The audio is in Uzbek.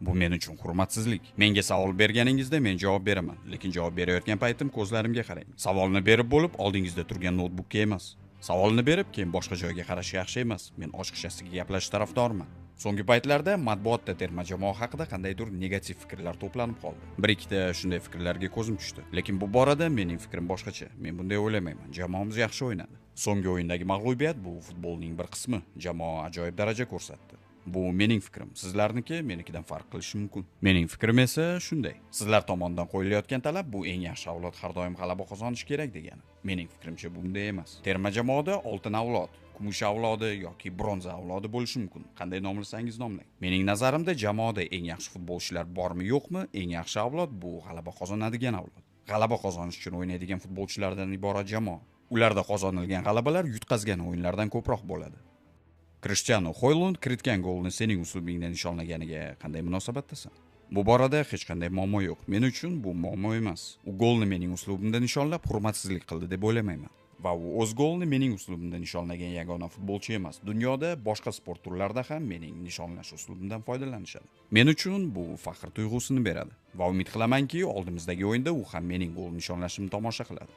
Bu men uchun hurmatsizlik. Menga savol berganingizda men javob beraman, lekin javob berayotgan paytim ko'zlarimga qarang. Savolni berib bo'lib, oldingizda turgan noutbukka emas. Savolni berib, keyin boshqa joyga qarash yaxshi emas. Men ochiqchasiga gaplashish tarafdoriman. So'nggi paytlarda matbuotda terma jamoa haqida qandaydir negativ fikrlar to'planib qoldi. Bir ikkita shunday fikrlarga ko'zim tushdi. Lekin bu borada mening fikrim boshqacha. Men bunday o'ylamayman. Jamoamiz yaxshi o'ynadi. So'nggi o'yindagi mag'lubiyat bu futbolning bir qismi. Jamoa ajoyib daraja ko'rsatdi. Bu mening fikrim. Sizlarniki menikidan farq qilishi mumkin. Mening fikrim esa shunday. Sizlar tomonidan qo'yilayotgan talab bu eng yaxshi avlod har doim g'alaba qozonishi kerak degani. Mening fikrimcha bunday emas. Terma jamoada oltin avlod, kumush avlodi yoki bronza avlodi bo'lishi mumkin. Qanday nomlasangiz nomlang. Mening nazarimda jamoada eng yaxshi futbolchilar bormi yo'qmi, eng yaxshi avlod bu g'alaba qozonadigan avlod. G'alaba qozonish uchun o'ynaydigan futbolchilardan iborat jamoa. Ularda qozonilgan g'alabalar yutqazgan o'yinlardan ko'proq bo'ladi. Cristiano Hoylund kiritgan golni sening uslubingda nishonlaganiga qanday munosabatdasan? Bu borada hech qanday muammo yo'q. Men uchun bu muammo emas. U golni mening uslubimda nishonlab hurmatsizlik qildi deb o'ylamayman. Va u o'z golni mening uslubimda nishonlagan yagona futbolchi emas. Dunyoda boshqa sport turlarida ham mening nishonlash uslubimdan foydalanishadi. Men uchun bu faxr tuyg'usini beradi va umid qilamanki, oldimizdagi o'yinda u ham mening gol nishonlashimni tomosha qiladi.